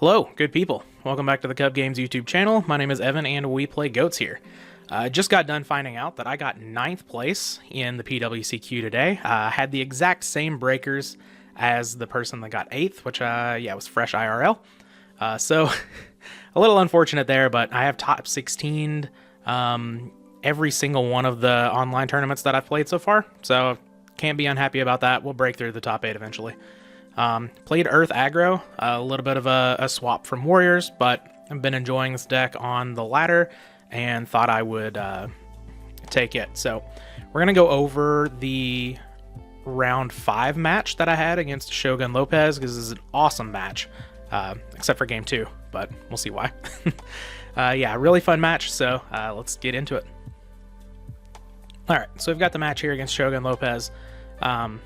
Hello, good people. Welcome back to the Kuhb Games YouTube channel. My name is Evan and we play goats here. I just got done finding out that I got 9th place in the PWCQ today. I had the exact same breakers as the person that got 8th, which was fresh IRL. So a little unfortunate there, but I have top 16 every single one of the online tournaments that I've played so far. So can't be unhappy about that. We'll break through the top 8 eventually. Played Earth Aggro, a little bit of a swap from Warriors, but I've been enjoying this deck on the ladder and thought I would take it. So we're going to go over the round 5 match that I had against Shogun Lopez, because this is an awesome match, except for game 2, but we'll see why. Yeah, really fun match, so let's get into it. Alright, so we've got the match here against Shogun Lopez.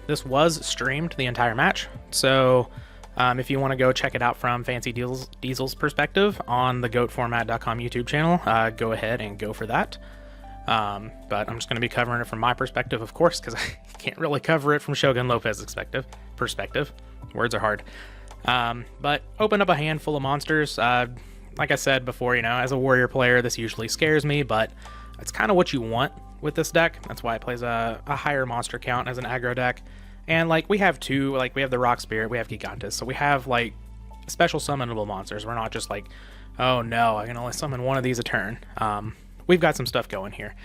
This was streamed the entire match, so if you want to go check it out from Fancy Diesel's perspective on the goatformat.com YouTube channel, go ahead and go for that. But I'm just going to be covering it from my perspective, of course, because I can't really cover it from Shogun Lopez's perspective. Words are hard. But opened up a handful of monsters. Like I said before, as a warrior player, this usually scares me, but it's kind of what you want with this deck. That's why it plays a higher monster count as an aggro deck. And we have two, we have the Rock Spirit, we have Gigantes, so we have special summonable monsters. We're not just oh no, I can only summon one of these a turn. We've got some stuff going here.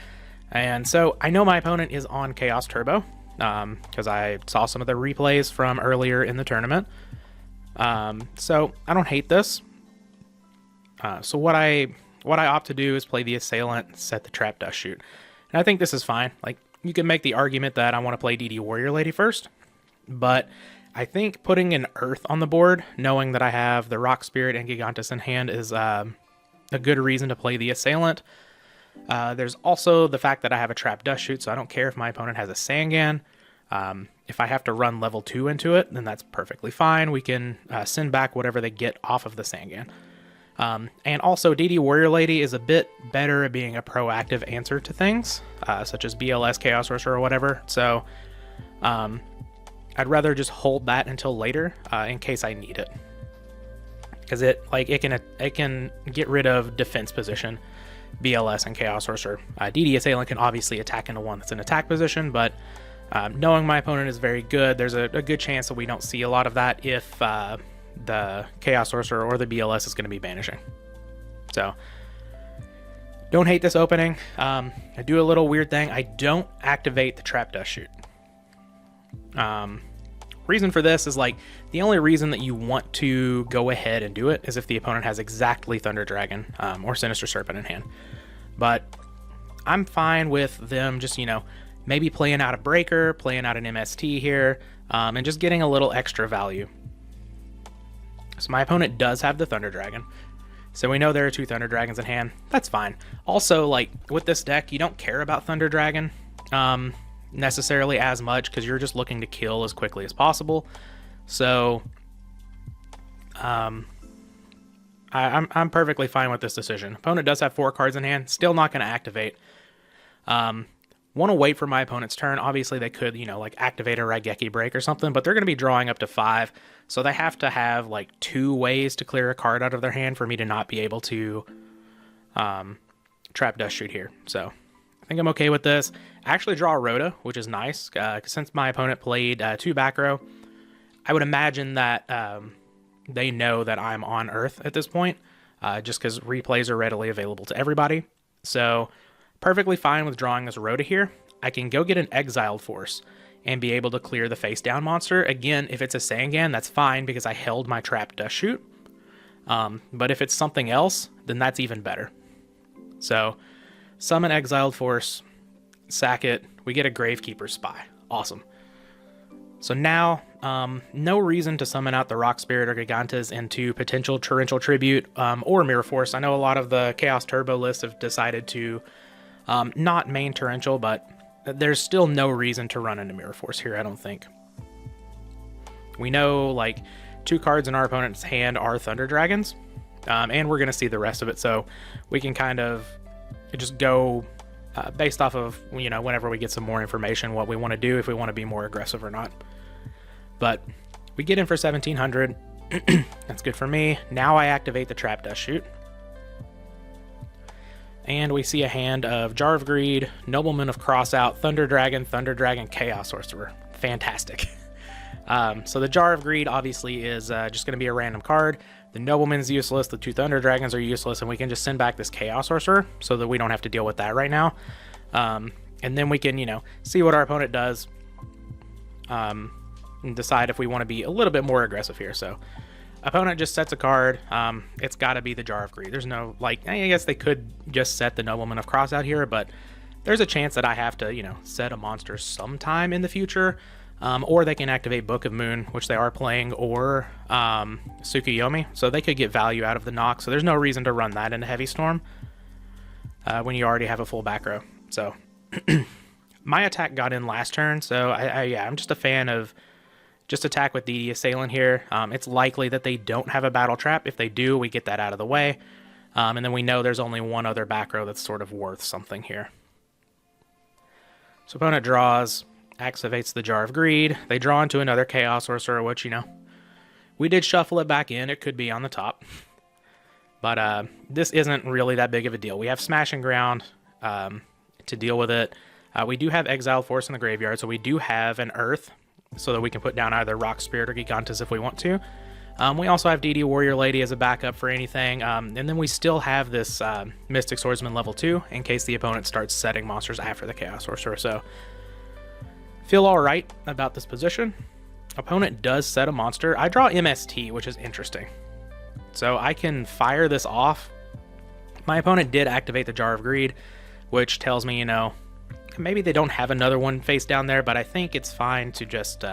And so I know my opponent is on Chaos Turbo, because I saw some of the replays from earlier in the tournament. So I don't hate this. So what I opt to do is play the Assailant, set the Trap Dust Shoot. And I think this is fine. You can make the argument that I want to play DD Warrior Lady first, but I think putting an Earth on the board, knowing that I have the Rock Spirit and Gigantes in hand, is a good reason to play the Assailant. There's also the fact that I have a Trap Dust Shoot, so I don't care if my opponent has a Sangan. If I have to run level 2 into it, then that's perfectly fine. We can send back whatever they get off of the Sangan. And also, DD Warrior Lady is a bit better at being a proactive answer to things, such as BLS, Chaos Sorcerer, or whatever. So, I'd rather just hold that until later, in case I need it, because it can get rid of defense position, BLS and Chaos Sorcerer. DD Assailant can obviously attack into one that's in attack position, but knowing my opponent is very good, there's a good chance that we don't see a lot of that if the Chaos Sorcerer or the BLS is going to be banishing. So don't hate this opening. I do a little weird thing. I don't activate the Trap Dust Shoot. Reason for this is the only reason that you want to go ahead and do it is if the opponent has exactly Thunder Dragon or Sinister Serpent in hand. But I'm fine with them just maybe playing out a Breaker, playing out an MST here, and just getting a little extra value. So my opponent does have the Thunder Dragon, so we know there are 2 Thunder Dragons in hand. That's fine. Also, with this deck, you don't care about Thunder Dragon necessarily as much, because you're just looking to kill as quickly as possible. So I'm perfectly fine with this decision. Opponent does have 4 cards in hand. Still not going to activate. Want to wait for my opponent's turn. Obviously, they could, activate a Raigeki Break or something, but they're going to be drawing up to 5, so they have to have, 2 ways to clear a card out of their hand for me to not be able to Trap Dust Shoot here. So I think I'm okay with this. I actually draw a Rhoda, which is nice, since my opponent played 2 back row. I would imagine that they know that I'm on Earth at this point, just because replays are readily available to everybody. So perfectly fine with drawing this Rhoda here. I can go get an Exiled Force and be able to clear the face down monster. Again, if it's a Sangan, that's fine because I held my Trap Dust Shoot. But if it's something else, then that's even better. So summon Exiled Force, sack it, we get a Gravekeeper's Spy. Awesome. So now, no reason to summon out the Rock Spirit or Gigantes into potential Torrential Tribute or Mirror Force. I know a lot of the Chaos Turbo lists have decided to not main Torrential, but there's still no reason to run into Mirror Force here, I don't think. We know 2 cards in our opponent's hand are Thunder Dragons, and we're going to see the rest of it, so we can kind of just go based off of, whenever we get some more information, what we want to do, if we want to be more aggressive or not. But we get in for 1700. That's good for me. Now I activate the Trap Dust Chute. And we see a hand of Jar of Greed, Nobleman of Crossout, Thunder Dragon, Chaos Sorcerer. Fantastic. So the Jar of Greed obviously is just going to be a random card. The Nobleman's useless, the 2 Thunder Dragons are useless, and we can just send back this Chaos Sorcerer so that we don't have to deal with that right now. And then we can, see what our opponent does and decide if we want to be a little bit more aggressive here. So opponent just sets a card. It's got to be the Jar of Greed. There's no, I guess they could just set the Nobleman of Crossout here, but there's a chance that I have to, set a monster sometime in the future. Or they can activate Book of Moon, which they are playing, or Tsukuyomi, so they could get value out of the knock. So there's no reason to run that into Heavy Storm when you already have a full back row. So my attack got in last turn, so I'm just a fan of just attack with DD Assailant here. It's likely that they don't have a Battle Trap. If they do, we get that out of the way. And then we know there's only one other back row that's sort of worth something here. So opponent draws, activates the Jar of Greed. They draw into another Chaos Sorcerer, which, we did shuffle it back in. It could be on the top. But this isn't really that big of a deal. We have Smashing Ground to deal with it. We do have Exile Force in the graveyard, so we do have an Earth so that we can put down either Rock Spirit or Gigantus if we want to. We also have DD Warrior Lady as a backup for anything. And then we still have this Mystic Swordsman level 2 in case the opponent starts setting monsters after the Chaos Sorcerer. So feel all right about this position. Opponent does set a monster. I draw MST, which is interesting. So I can fire this off. My opponent did activate the Jar of Greed, which tells me, maybe they don't have another one face down there, but I think it's fine to just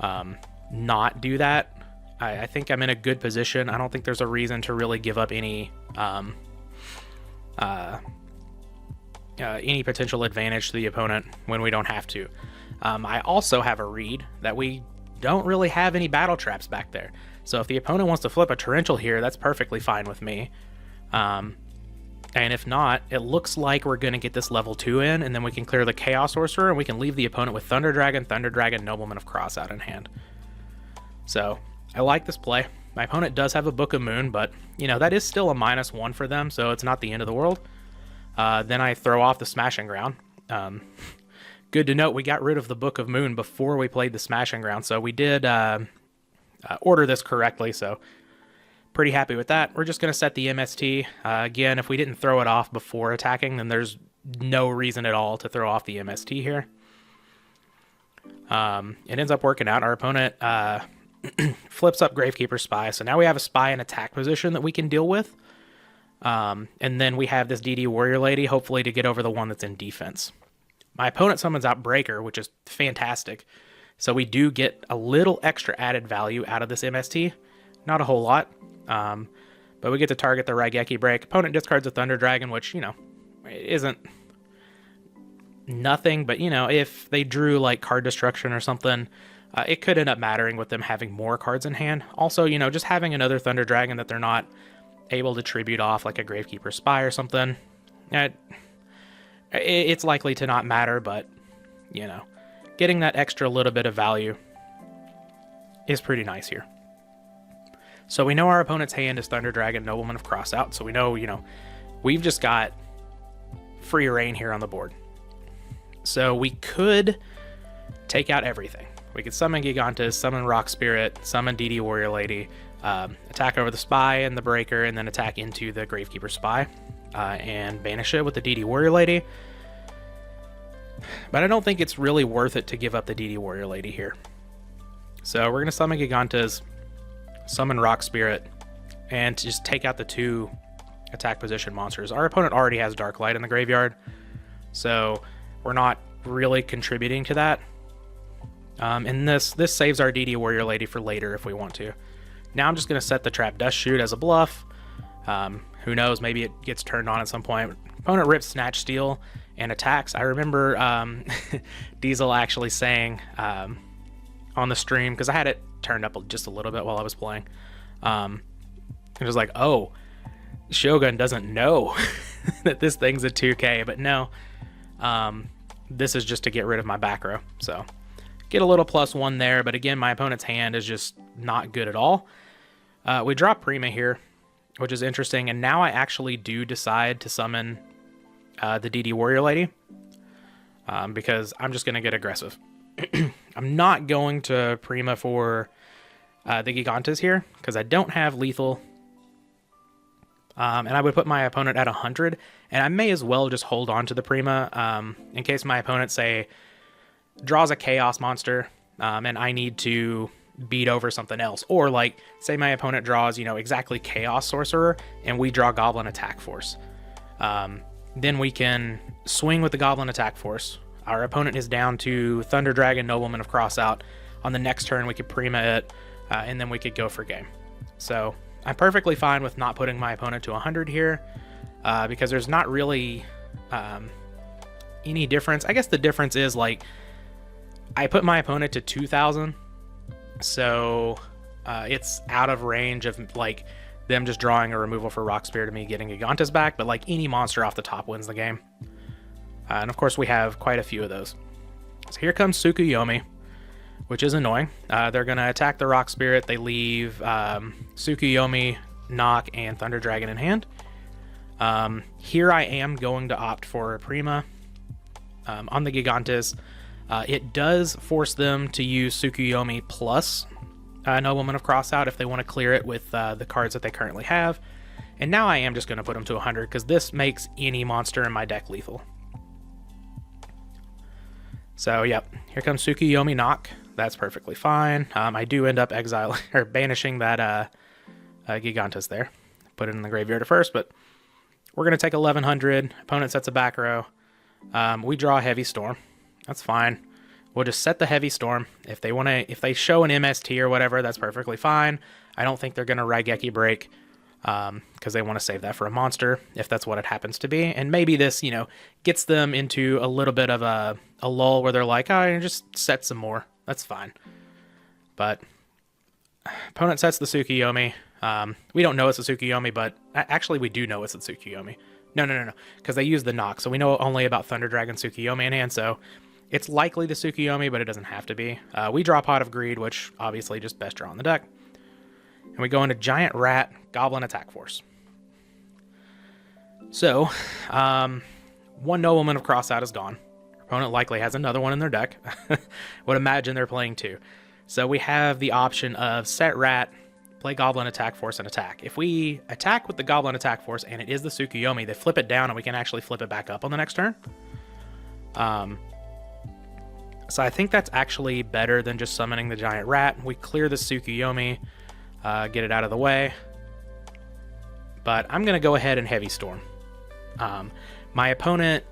not do that. I think I'm in a good position. I don't think there's a reason to really give up any potential advantage to the opponent when we don't have to. I also have a read that we don't really have any battle traps back there. So if the opponent wants to flip a Torrential here, that's perfectly fine with me. And if not, it looks like we're going to get this level 2 in, and then we can clear the Chaos Sorcerer, and we can leave the opponent with Thunder Dragon, Nobleman of Crossout in hand. So I like this play. My opponent does have a Book of Moon, but, that is still a -1 for them, so it's not the end of the world. Then I throw off the Smashing Ground. Good to note, we got rid of the Book of Moon before we played the Smashing Ground, so we did order this correctly, so pretty happy with that. We're just going to set the MST. Again, if we didn't throw it off before attacking, then there's no reason at all to throw off the MST here. It ends up working out. Our opponent flips up Gravekeeper Spy, so now we have a Spy in attack position that we can deal with. And then we have this DD Warrior Lady, hopefully to get over the one that's in defense. My opponent summons out Breaker, which is fantastic. So we do get a little extra added value out of this MST. Not a whole lot. But we get to target the Raigeki Break. Opponent discards a Thunder Dragon, which, isn't nothing. But, if they drew like card destruction or something, it could end up mattering with them having more cards in hand. Also, just having another Thunder Dragon that they're not able to tribute off, like a Gravekeeper Spy or something, it's likely to not matter, but, getting that extra little bit of value is pretty nice here. So we know our opponent's hand is Thunder Dragon, Nobleman of Crossout, so we know, we've just got free reign here on the board. So we could take out everything. We could summon Gigantus, summon Rock Spirit, summon DD Warrior Lady, attack over the Spy and the Breaker, and then attack into the Gravekeeper Spy, and banish it with the DD Warrior Lady. But I don't think it's really worth it to give up the DD Warrior Lady here. So we're going to summon Gigantus, summon Rock Spirit, and just take out the 2 attack position monsters. Our opponent already has Dark Light in the graveyard, so we're not really contributing to that. And this saves our DD Warrior Lady for later if we want to. Now I'm just going to set the Trap Dust Chute as a bluff. Who knows, maybe it gets turned on at some point. Opponent rips Snatch Steal and attacks. I remember Diesel actually saying on the stream, because I had it turned up just a little bit while I was playing, it was like, oh, Shogun doesn't know that this thing's a 2K, but no, this is just to get rid of my back row. So get a little +1 there, but again, my opponent's hand is just not good at all. We draw Prima here, which is interesting, and now I actually do decide to summon the DD Warrior Lady, because I'm just going to get aggressive. I'm not going to Prima for the Gigantes here, because I don't have lethal, and I would put my opponent at 100, and I may as well just hold on to the Prima, in case my opponent, say, draws a Chaos monster, and I need to beat over something else. Or, like, say my opponent draws, you know, exactly Chaos Sorcerer, and we draw Goblin Attack Force. Then we can swing with the Goblin Attack Force. Our opponent is down to Thunder Dragon, Nobleman of Crossout. On the next turn, we could Prima it, and then we could go for game. So I'm perfectly fine with not putting my opponent to 100 here, because there's not really any difference. I guess the difference is, like, I put my opponent to 2,000, so it's out of range of, like, them just drawing a removal for Rock Spirit and me getting Gigantes back, but, like, any monster off the top wins the game. And, of course, we have quite a few of those. So here comes Tsukuyomi, which is annoying. They're going to attack the Rock Spirit. They leave Tsukuyomi, Knock, and Thunder Dragon in hand. Here I am going to opt for a Prima on the Gigantes. It does force them to use Tsukuyomi plus Nobleman of Crossout if they want to clear it with the cards that they currently have. And now I am just going to put them to 100 because this makes any monster in my deck lethal. So, yep, here comes Tsukuyomi Knock. That's perfectly fine. I do end up exiling or banishing that Gigantes there. Put it in the graveyard at first, but we're going to take 1100. Opponent sets a back row. We draw a Heavy Storm. That's fine. We'll just set the Heavy Storm. If they show an MST or whatever, that's perfectly fine. I don't think they're going to Raigeki break because they want to save that for a monster, if that's what it happens to be. And maybe this, you know, gets them into a little bit of a lull where they're like, oh, just set some more. That's fine. But opponent sets the Tsukuyomi. We don't know it's a Tsukuyomi, but actually we do know it's a Tsukuyomi. No. Because they use the Knock, so we know only about Thunder Dragon Tsukuyomi in hand, so it's likely the Tsukuyomi, but it doesn't have to be. We draw Pot of Greed, which obviously just best draw on the deck. And we go into Giant Rat, Goblin Attack Force. So, one Nobleman of Crossout is gone. Opponent likely has another one in their deck. Would imagine they're playing two. So we have the option of set Rat, play Goblin Attack Force, and attack. If we attack with the Goblin Attack Force and it is the Tsukuyomi, they flip it down and we can actually flip it back up on the next turn. So I think that's actually better than just summoning the Giant Rat. We clear the Tsukuyomi, get it out of the way. But I'm going to go ahead and Heavy Storm. My opponent,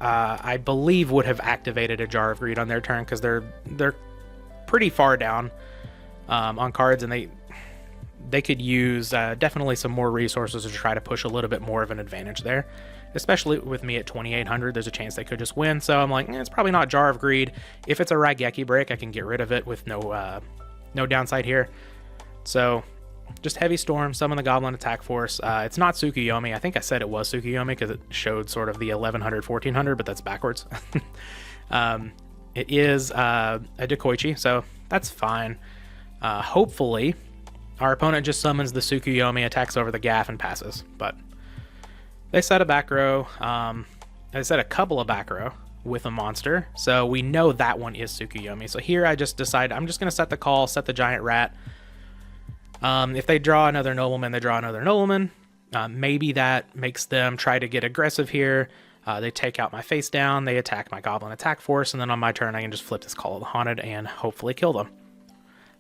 I believe, would have activated a Jar of Greed on their turn because they're pretty far down on cards, and they could use definitely some more resources to try to push a little bit more of an advantage there. Especially with me at 2,800, there's a chance they could just win. So I'm like, it's probably not Jar of Greed. If it's a Raigeki break, I can get rid of it with no downside here. So just Heavy Storm, summon the Goblin Attack Force. It's not Tsukuyomi. I think I said it was Tsukuyomi because it showed sort of the 1100, 1400, but that's backwards. It is a Dekoichi, so that's fine. Hopefully, our opponent just summons the Tsukuyomi, attacks over the Gaff, and passes. But they set a back row. They set a couple of back row with a monster, so we know that one is Tsukuyomi. So here I just decide I'm just going to set the call, set the Giant Rat. If they draw another Nobleman, they draw another Nobleman. Maybe that makes them try to get aggressive here. They take out my face down, they attack my Goblin Attack Force, and then on my turn I can just flip this Call of the Haunted and hopefully kill them.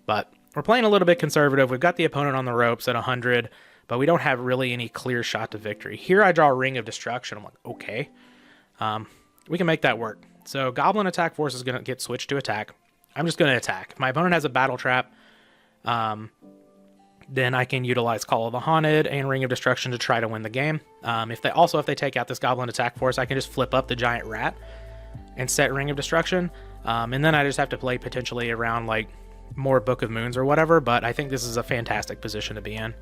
But we're playing a little bit conservative. We've got the opponent on the ropes at 100, but we don't have really any clear shot to victory. Here I draw Ring of Destruction. I'm like, okay. We can make that work. So Goblin Attack Force is going to get switched to attack. I'm just going to attack. If my opponent has a Battle Trap, then I can utilize Call of the Haunted and Ring of Destruction to try to win the game. If they take out this Goblin Attack Force, I can just flip up the Giant Rat and set Ring of Destruction. And then I just have to play potentially around like more Book of Moons or whatever, but I think this is a fantastic position to be in.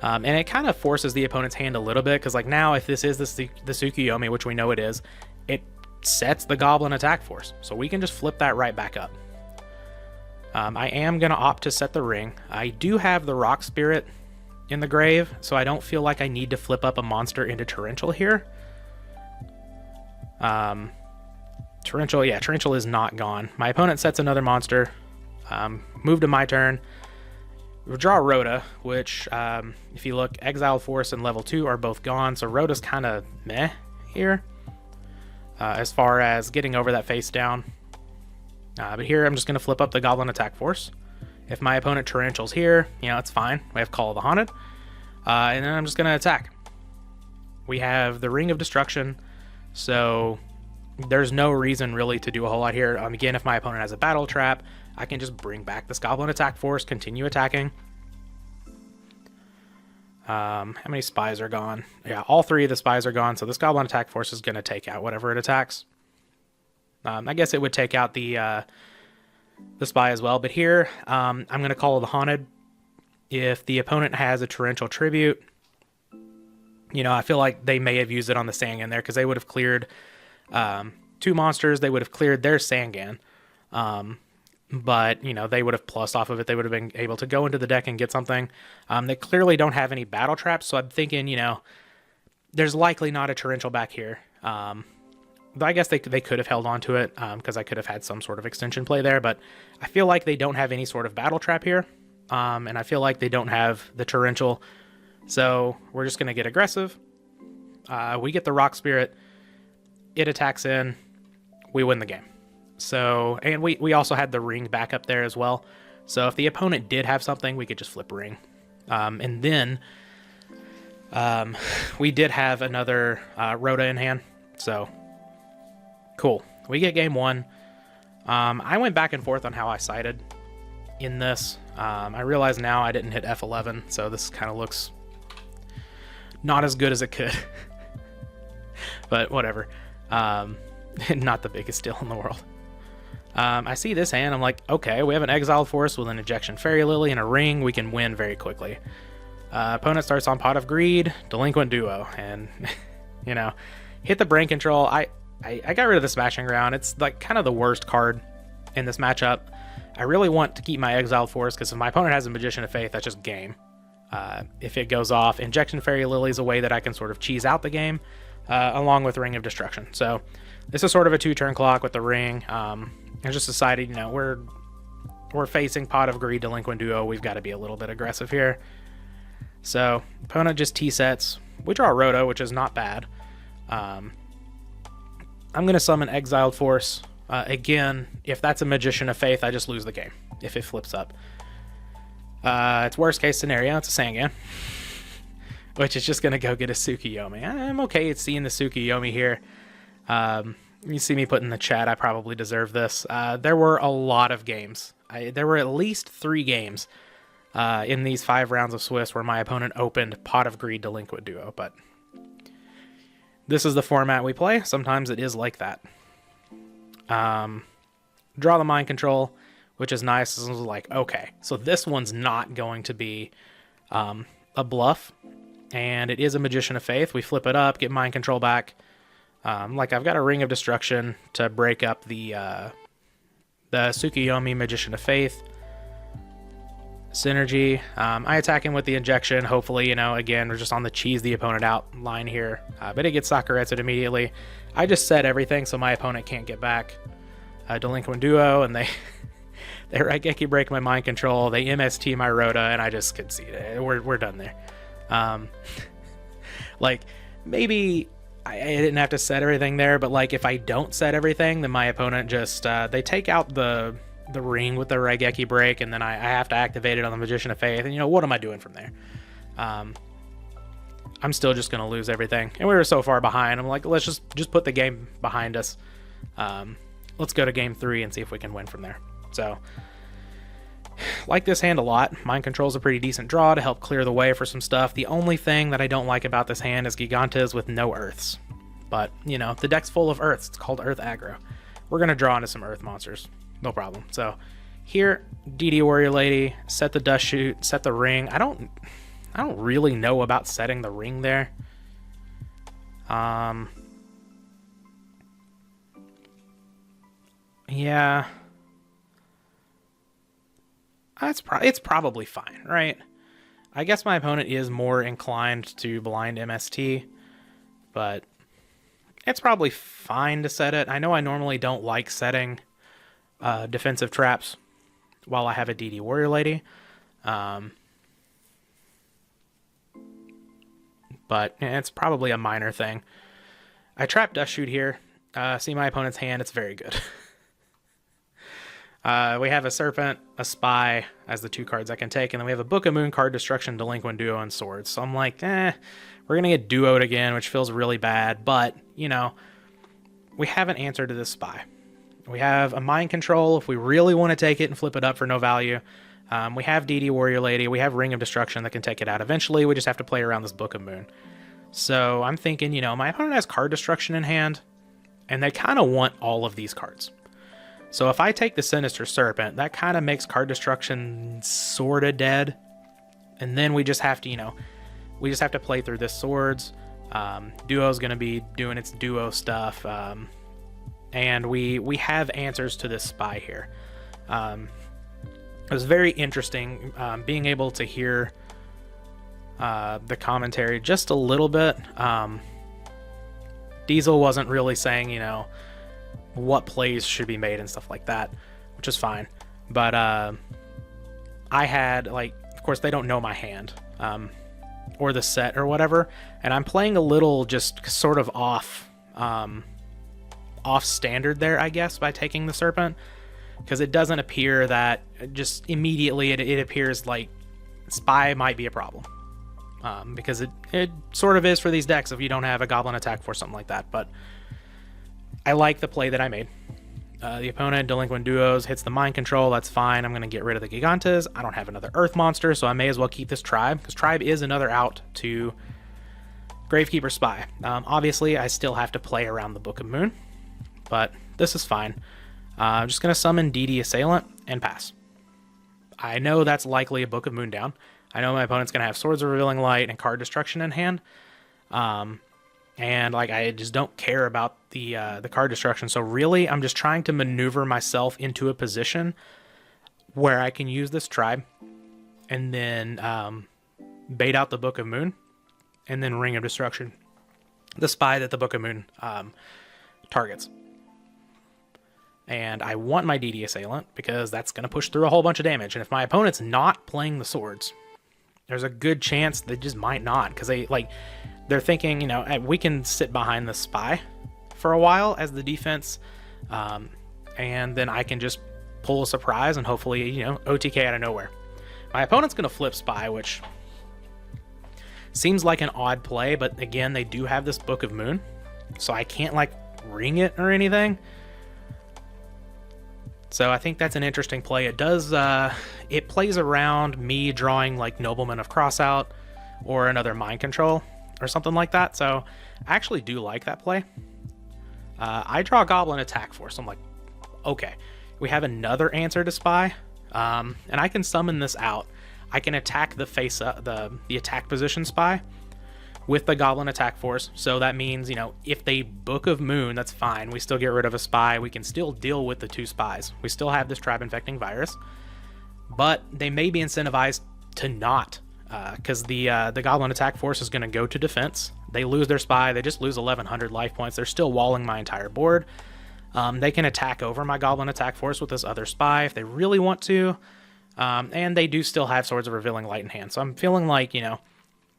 And it kind of forces the opponent's hand a little bit, because like now if this is the Tsukuyomi, which we know it is, it sets the Goblin attack force. So we can just flip that right back up. I am going to opt to set the ring. I do have the Rock Spirit in the grave, so I don't feel like I need to flip up a monster into Torrential here. Torrential, yeah, Torrential is not gone. My opponent sets another monster. Move to my turn. We'll draw Rhoda, which, if you look, Exile Force and level 2 are both gone, so Rhoda's kind of meh here, as far as getting over that face down. But here I'm just going to flip up the Goblin attack force. If my opponent Torrential's here, you know, it's fine. We have Call of the Haunted. And then I'm just going to attack. We have the Ring of Destruction, so there's no reason really to do a whole lot here. Again, if my opponent has a Battle Trap, I can just bring back this Goblin attack force, continue attacking. How many spies are gone? Yeah, all 3 of the spies are gone, so this Goblin attack force is going to take out whatever it attacks. I guess it would take out the spy as well, but here I'm going to Call of the Haunted. If the opponent has a Torrential Tribute, you know, I feel like they may have used it on the Sangan there, because they would have cleared 2 monsters. They would have cleared their Sangan, but, you know, they would have plussed off of it. They would have been able to go into the deck and get something. They clearly don't have any Battle Traps, so I'm thinking, you know, there's likely not a Torrential back here. But I guess they could have held on to it, because I could have had some sort of extension play there, but I feel like they don't have any sort of Battle Trap here, and I feel like they don't have the Torrential, so we're just going to get aggressive. We get the Rock Spirit, it attacks in, we win the game. So, and we also had the ring back up there as well, so if the opponent did have something, we could just flip ring. And then we did have another Rhoda in hand, so cool. We get game 1. I went back and forth on how I sided in this. I realize now I didn't hit F11, so this kind of looks not as good as it could. But whatever. Not the biggest deal in the world. I see this hand, I'm like, okay, we have an Exiled Force with an Ejection Fairy Lily and a ring. We can win very quickly. Opponent starts on Pot of Greed, Delinquent Duo, and, you know, hit the brain control. I got rid of the Smashing Ground. It's like kind of the worst card in this matchup. I really want to keep my Exiled Force, because if my opponent has a Magician of Faith, that's just game. If it goes off, Injection Fairy Lily is a way that I can sort of cheese out the game, along with Ring of Destruction. So this is sort of a 2-turn clock with the ring. I just decided, you know, we're facing Pot of Greed, Delinquent Duo. We've got to be a little bit aggressive here. So opponent just T-sets. We draw Rhoda, which is not bad. I'm going to summon Exiled Force. Again, if that's a Magician of Faith, I just lose the game if it flips up. It's worst case scenario. It's a Sangan, which is just going to go get a Tsukuyomi. I'm okay at seeing the Tsukuyomi here. You see me put in the chat, I probably deserve this. There were a lot of games. There were at least 3 games in these 5 rounds of Swiss where my opponent opened Pot of Greed, Delinquent Duo, but this is the format we play. Sometimes it is like that. Draw the Mind Control, which is nice. This was like, okay, so this one's not going to be a bluff, and it is a Magician of Faith. We flip it up, get Mind Control back. Like I've got a Ring of Destruction to break up the Tsukuyomi Magician of Faith. Synergy. I attack him with the injection. Hopefully, you know, again, we're just on the cheese the opponent out line here. But it gets Sakuretsu'd immediately. I just set everything so my opponent can't get back. Delinquent Duo, and they Raigeki break my Mind Control. They MST my Rhoda, and I just concede it. We're done there. Like, maybe I didn't have to set everything there, but like if I don't set everything, then my opponent just they take out the ring with the Raigeki break, and then I have to activate it on the Magician of Faith, and you know, what am I doing from there? I'm still just gonna lose everything, and we were so far behind. I'm like, let's just put the game behind us. Let's go to game 3 and see if we can win from there. So like this hand a lot. Mind Control is a pretty decent draw to help clear the way for some stuff. The only thing that I don't like about this hand is Gigantes with no Earths. But, you know, the deck's full of Earths. It's called Earth Aggro. We're going to draw into some Earth monsters. No problem. So, here, DD Warrior Lady, set the Dust Shoot, set the ring. I don't really know about setting the ring there. Yeah. It's probably fine, right? I guess my opponent is more inclined to blind MST, but it's probably fine to set it. I know I normally don't like setting defensive traps while I have a DD Warrior Lady. But it's probably a minor thing. I trap Dust Shoot here. See my opponent's hand, it's very good. We have a Serpent, a Spy as the 2 cards I can take, and then we have a Book of Moon, Card Destruction, Delinquent Duo, and Swords. So I'm like, we're going to get duoed again, which feels really bad, but, you know, we have an answer to this Spy. We have a Mind Control if we really want to take it and flip it up for no value. We have DD Warrior Lady. We have Ring of Destruction that can take it out eventually. We just have to play around this Book of Moon. So I'm thinking, you know, my opponent has Card Destruction in hand, and they kind of want all of these cards. So if I take the Sinister Serpent, that kind of makes Card Destruction sort of dead. And then we just have to, you know, we just have to play through this Swords. Duo's going to be doing its duo stuff. And we have answers to this Spy here. It was very interesting being able to hear the commentary just a little bit. Diesel wasn't really saying, you know, what plays should be made and stuff like that, which is fine. But I had, like, of course they don't know my hand or the set or whatever, and I'm playing a little just sort of off standard there, I guess, by taking the Serpent, because it doesn't appear that just immediately it appears like Spy might be a problem, because it sort of is for these decks if you don't have a Goblin Attack Force, something like that. But I like the play that I made. The opponent, Delinquent Duos, hits the Mind Control. That's fine. I'm going to get rid of the Gigantes. I don't have another Earth monster, so I may as well keep this Tribe, because Tribe is another out to Gravekeeper Spy. Obviously, I still have to play around the Book of Moon, but this is fine. I'm just going to summon DD Assailant and pass. I know that's likely a Book of Moon down. I know my opponent's going to have Swords of Revealing Light and Card Destruction in hand. And like, I just don't care about the Card Destruction. So really, I'm just trying to maneuver myself into a position where I can use this Tribe and then bait out the Book of Moon and then Ring of Destruction, the Spy that the Book of Moon targets. And I want my DD Assailant because that's going to push through a whole bunch of damage. And if my opponent's not playing the Swords, there's a good chance they just might not, because they're thinking, you know, we can sit behind the Spy for a while as the defense, and then I can just pull a surprise and hopefully, you know, OTK out of nowhere. My opponent's going to flip Spy, which seems like an odd play, but again, they do have this Book of Moon, so I can't, like, ring it or anything. So I think that's an interesting play. It does, it plays around me drawing, like, Nobleman of Crossout or another Mind Control or something like that. So I actually do like that play. I draw Goblin Attack Force. I'm like, okay, we have another answer to Spy, and I can summon this out. I can attack the face the attack position Spy with the Goblin Attack Force. So that means, you know, if they Book of Moon, that's fine. We still get rid of a Spy. We can still deal with the 2 Spies. We still have this Tribe Infecting Virus, but they may be incentivized to not, because the Goblin Attack Force is going to go to defense. They lose their Spy. They just lose 1,100 life points. They're still walling my entire board. They can attack over my Goblin Attack Force with this other Spy if they really want to, and they do still have Swords of Revealing Light in hand. So I'm feeling like, you know,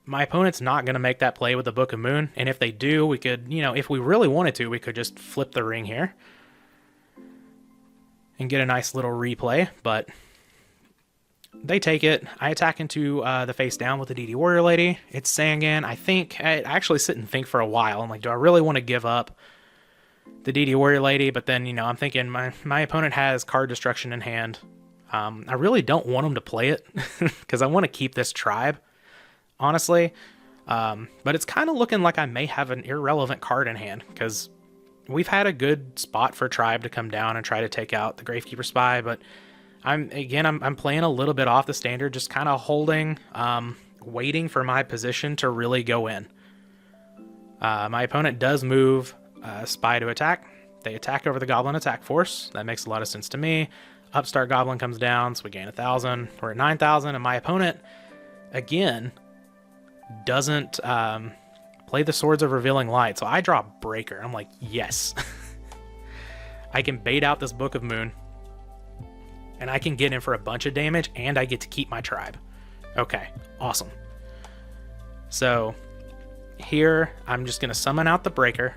my opponent's not going to make that play with the Book of Moon, and if they do, we could, you know, if we really wanted to, we could just flip the ring here and get a nice little replay, but they take it. I attack into the face down with the DD Warrior Lady. It's Sangan. I actually sit and think for a while. I'm like, do I really want to give up the DD Warrior Lady? But then, you know, I'm thinking my opponent has Card Destruction in hand. I really don't want them to play it because I want to keep this Tribe, honestly. But it's kind of looking like I may have an irrelevant card in hand, because we've had a good spot for Tribe to come down and try to take out the Gravekeeper Spy, but I'm playing a little bit off the standard, just kind of holding, waiting for my position to really go in. My opponent does move Spy to attack, They attack over the Goblin attack force. That makes a lot of sense to me. Upstart Goblin comes down, so we gain 1,000. We're at 9,000, and my opponent, again, doesn't play the Swords of Revealing Light. So I draw Breaker. I'm like, yes. I can bait out this Book of Moon, and I can get in for a bunch of damage, and I get to keep my tribe. Okay, awesome. So here, I'm just going to summon out the Breaker,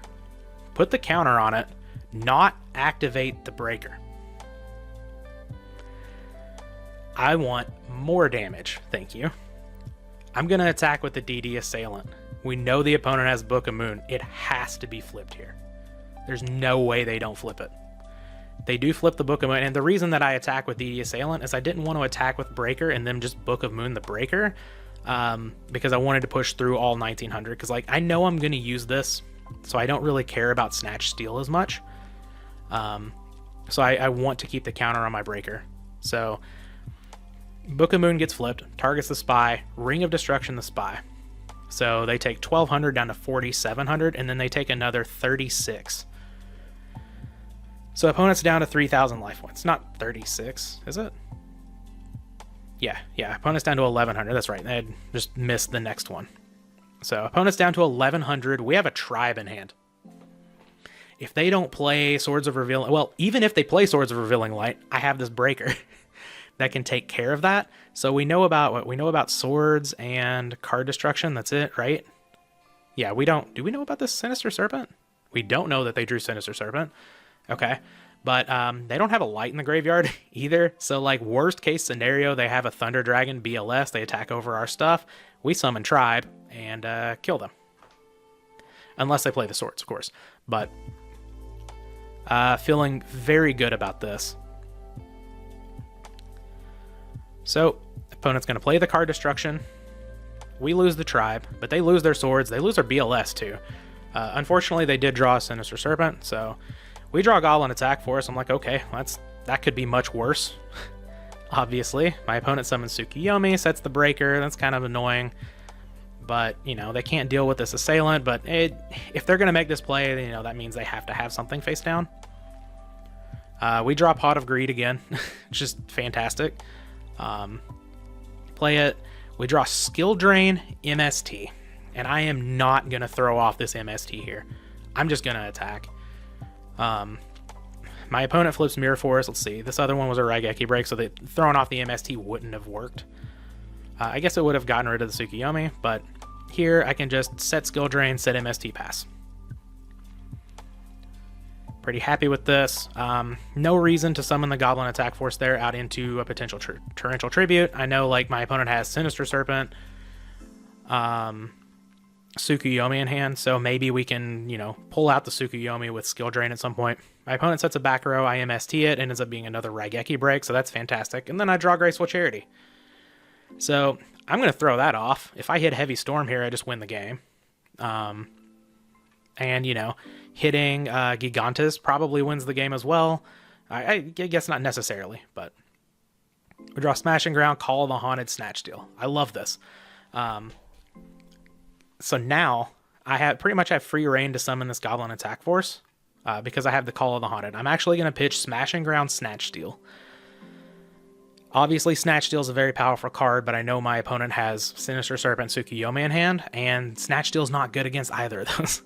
put the counter on it, not activate the Breaker. I want more damage, thank you. I'm going to attack with the DD Assailant. We know the opponent has Book of Moon. It has to be flipped here. There's no way they don't flip it. They do flip the Book of Moon, and the reason that I attack with DD Assailant is I didn't want to attack with Breaker and then just Book of Moon the Breaker, because I wanted to push through all 1900, because like I know I'm going to use this, so I don't really care about Snatch Steal as much. So I want to keep the counter on my Breaker. So Book of Moon gets flipped, targets the Spy, Ring of Destruction the Spy. So they take 1,200 down to 4,700, and then they take another 36. So opponent's down to 3,000 life points. Not 36, is it? Yeah. Opponent's down to 1,100. That's right. They just missed the next one. So opponent's down to 1,100. We have a tribe in hand. If they don't play Swords of Revealing... Well, even if they play Swords of Revealing Light, I have this Breaker that can take care of that. So we know about what? We know about swords and card destruction. That's it, right? Yeah, we don't... Do we know about this Sinister Serpent? We don't know that they drew Sinister Serpent. Okay. But they don't have a light in the graveyard either. So, like, worst case scenario, they have a Thunder Dragon BLS. They attack over our stuff. We summon Tribe and kill them. Unless they play the swords, of course. But feeling very good about this. So, opponent's going to play the card destruction. We lose the Tribe, but they lose their swords. They lose their BLS, too. Unfortunately, they did draw a Sinister Serpent, so... We draw Goblin attack for us. I'm like, okay, that could be much worse. Obviously, my opponent summons Tsukuyomi, sets the Breaker. That's kind of annoying. But, you know, they can't deal with this Assailant. But if they're going to make this play, you know, that means they have to have something face down. We draw Pot of Greed again. It's just fantastic. Play it. We draw Skill Drain, MST. And I am not going to throw off this MST here. I'm just going to attack. My opponent flips Mirror Force. Let's see. This other one was a Raigeki break, so throwing off the MST wouldn't have worked. I guess it would have gotten rid of the Tsukuyomi, but here I can just set Skill Drain, set MST pass. Pretty happy with this. No reason to summon the Goblin attack force there out into a potential Torrential Tribute. I know, like, my opponent has Sinister Serpent, Tsukuyomi in hand, so maybe we can, you know, pull out the Tsukuyomi with Skill Drain at some point. My opponent sets a back row, I MST it, and ends up being another Raigeki break, so that's fantastic. And then I draw Graceful Charity. So I'm going to throw that off. If I hit Heavy Storm here, I just win the game. And, you know, hitting Gigantes probably wins the game as well. I guess not necessarily, but we draw Smashing Ground, Call of the Haunted, Snatch Steal. I love this. So now I pretty much have free reign to summon this Goblin attack force because I have the Call of the Haunted. I'm actually going to pitch Smashing Ground, Snatch Steal. Obviously, Snatch Steal is a very powerful card, but I know my opponent has Sinister Serpent, Tsukuyomi in hand, and Snatch Steal is not good against either of those.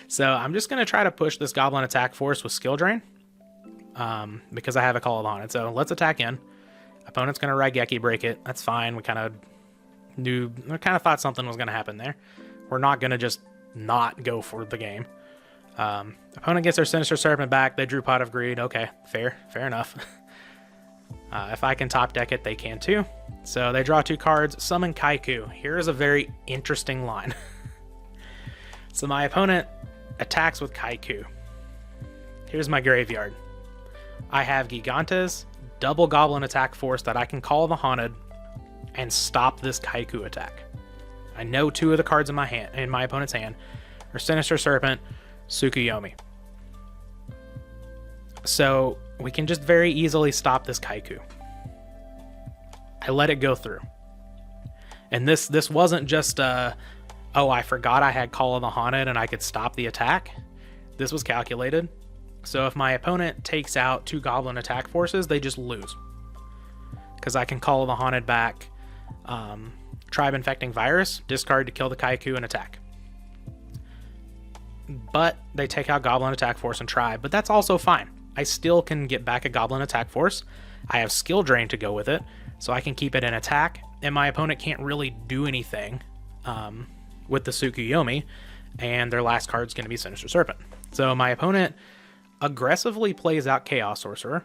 So I'm just going to try to push this Goblin attack force with Skill Drain because I have a Call of the Haunted. So let's attack in. Opponent's going to Raigeki break it. That's fine. We kind of thought something was going to happen there. We're not going to just not go for the game. Opponent gets their Sinister Serpent back. They drew Pot of Greed. Okay, fair enough. If I can top deck it, they can too. So they draw 2 cards, summon Kaiku. Here is a very interesting line. So my opponent attacks with Kaiku. Here's my graveyard. I have Gigantes, double Goblin attack force that I can Call the Haunted and stop this Kaiku attack. I know 2 of the cards in my opponent's hand are Sinister Serpent, Tsukuyomi. So we can just very easily stop this Kaiku. I let it go through. And this wasn't just oh, I forgot I had Call of the Haunted and I could stop the attack. This was calculated. So if my opponent takes out 2 Goblin attack forces, they just lose. Because I can call the Haunted back, Tribe Infecting Virus, discard to kill the Kaiku and attack. But they take out Goblin attack force and Tribe, but that's also fine. I still can get back a Goblin attack force. I have Skill Drain to go with it, so I can keep it in attack, and my opponent can't really do anything with the Tsukuyomi, and their last card's going to be Sinister Serpent. So my opponent aggressively plays out Chaos Sorcerer,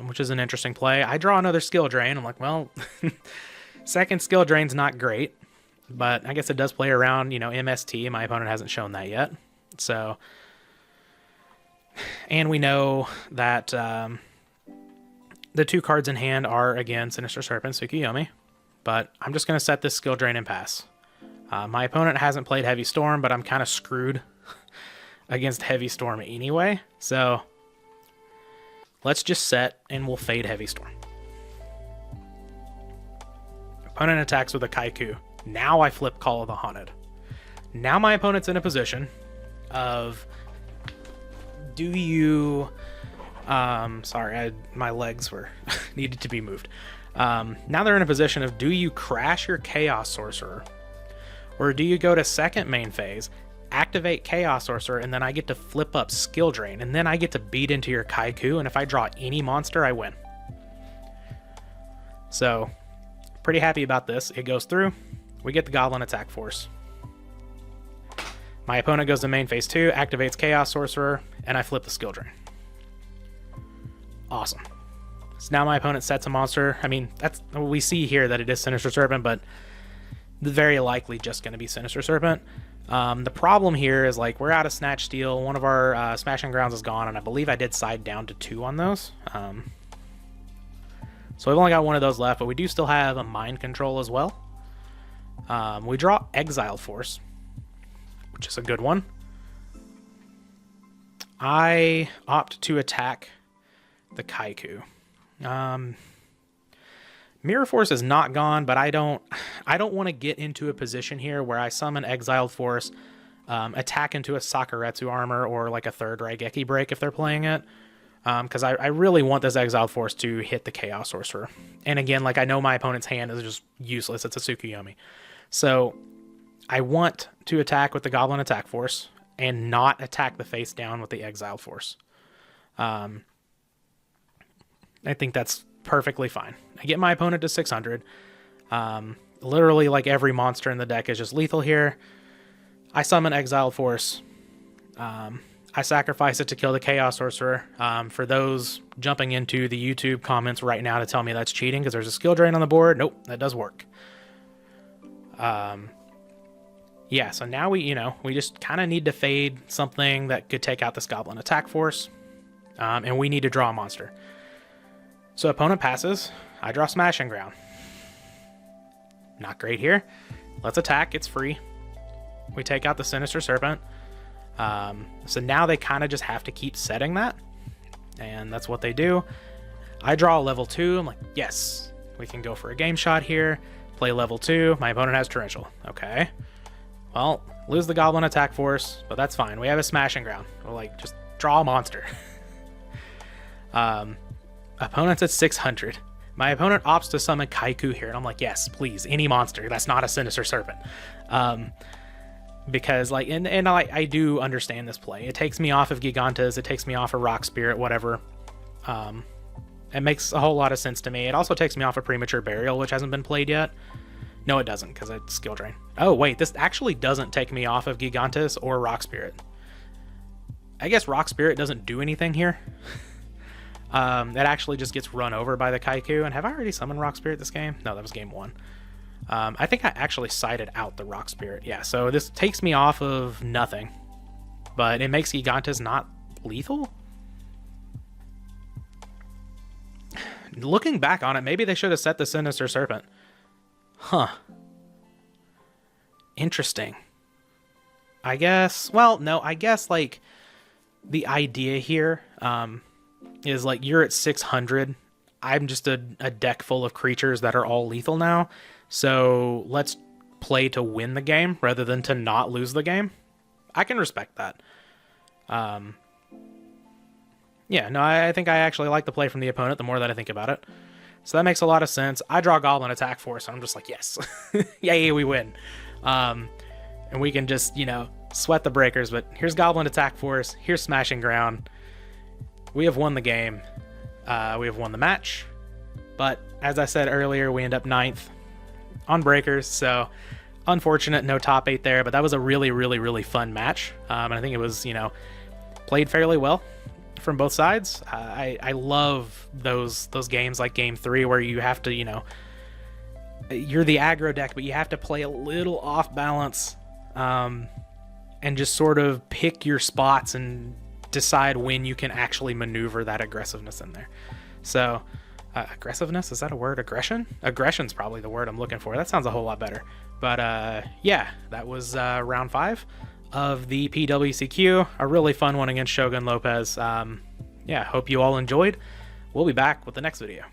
which is an interesting play. I draw another Skill Drain. I'm like, well, second Skill Drain's not great, but I guess it does play around, you know, MST. My opponent hasn't shown that yet. So, and we know that the 2 cards in hand are, again, Sinister Serpent, Tsukuyomi, but I'm just going to set this Skill Drain and pass. My opponent hasn't played Heavy Storm, but I'm kind of screwed against Heavy Storm anyway, so let's just set and we'll fade Heavy Storm. Opponent attacks with a Kaiku. Now I flip Call of the Haunted. Now my opponent's in a position of, do you... sorry, my legs were needed to be moved. Now they're in a position of, do you crash your Chaos Sorcerer? Or do you go to second main phase, activate Chaos Sorcerer, and then I get to flip up Skill Drain, and then I get to beat into your Kaiku, and if I draw any monster, I win. So, pretty happy about this. It goes through. We get the Goblin attack force. My opponent goes to main phase 2, activates Chaos Sorcerer, and I flip the Skill Drain. Awesome. So now my opponent sets a monster. I mean, that's, we see here that it is Sinister Serpent, but very likely just going to be Sinister Serpent. The problem here is, like, we're out of Snatch Steal. One of our Smashing Grounds is gone, and I believe I did side down to 2 on those. So we've only got 1 of those left, but we do still have a Mind Control as well. We draw Exile Force, which is a good one. I opt to attack the Kaiku. Mirror Force is not gone, but I don't want to get into a position here where I summon Exiled Force, attack into a Sakuretsu Armor or like a 3rd Raigeki Break if they're playing it, because I really want this Exiled Force to hit the Chaos Sorcerer. And again, like, I know my opponent's hand is just useless. It's a Tsukuyomi. So I want to attack with the Goblin attack force and not attack the face down with the Exiled Force. I think that's perfectly fine. I get my opponent to 600. Literally, like, every monster in the deck is just lethal here. I summon Exiled Force. I sacrifice it to kill the Chaos Sorcerer. For those jumping into the YouTube comments right now to tell me that's cheating because there's a skill drain on the board, nope, that does work. Yeah, so now we just kind of need to fade something that could take out this Goblin attack force. And we need to draw a monster. So opponent passes. I draw Smashing Ground. Not great here. Let's attack. It's free. We take out the Sinister Serpent. So now they kind of just have to keep setting that. And that's what they do. I draw a level 2. I'm like, yes, we can go for a game shot here. Play level 2. My opponent has Torrential. Okay. Well, lose the Goblin attack force, but that's fine. We have a Smashing Ground. We'll, like, just draw a monster. Opponent's at 600. My opponent opts to summon Kaiku here, and I'm like, yes, please, any monster. That's not a Sinister Serpent. Because, like, and I do understand this play. It takes me off of Gigantes. It takes me off of Rock Spirit, whatever. It makes a whole lot of sense to me. It also takes me off of Premature Burial, which hasn't been played yet. No, it doesn't, because it's skill drain. Oh, wait, this actually doesn't take me off of Gigantes or Rock Spirit. I guess Rock Spirit doesn't do anything here. It actually just gets run over by the Kaiku. And have I already summoned Rock Spirit this game? No, that was game 1. I think I actually sided out the Rock Spirit. Yeah, so this takes me off of nothing. But it makes Gigantes not lethal? Looking back on it, maybe they should have set the Sinister Serpent. Huh. Interesting. I guess, well, no, I guess, like, the idea here is, like, you're at 600. I'm just a deck full of creatures that are all lethal now. So let's play to win the game rather than to not lose the game. I can respect that. Yeah, no, I think I actually like the play from the opponent the more that I think about it. So that makes a lot of sense. I draw Goblin Attack Force, and I'm just like, yes. Yay, we win. And we can just, you know, sweat the breakers, but here's Goblin Attack Force, here's Smashing Ground. We have won the game. We have won the match. But as I said earlier, we end up 9th on breakers, so unfortunate, no top 8 there, but that was a really, really, really fun match. And I think it was, you know, played fairly well from both sides. I love those games like Game 3 where you have to, you know, you're the aggro deck, but you have to play a little off balance and just sort of pick your spots and decide when you can actually maneuver that aggressiveness in there. So aggressiveness, is that a word? Aggression's probably the word I'm looking for. That sounds a whole lot better. But yeah, that was round 5 of the PWCQ, a really fun one against Shogun Lopez. Yeah, hope you all enjoyed. We'll be back with the next video.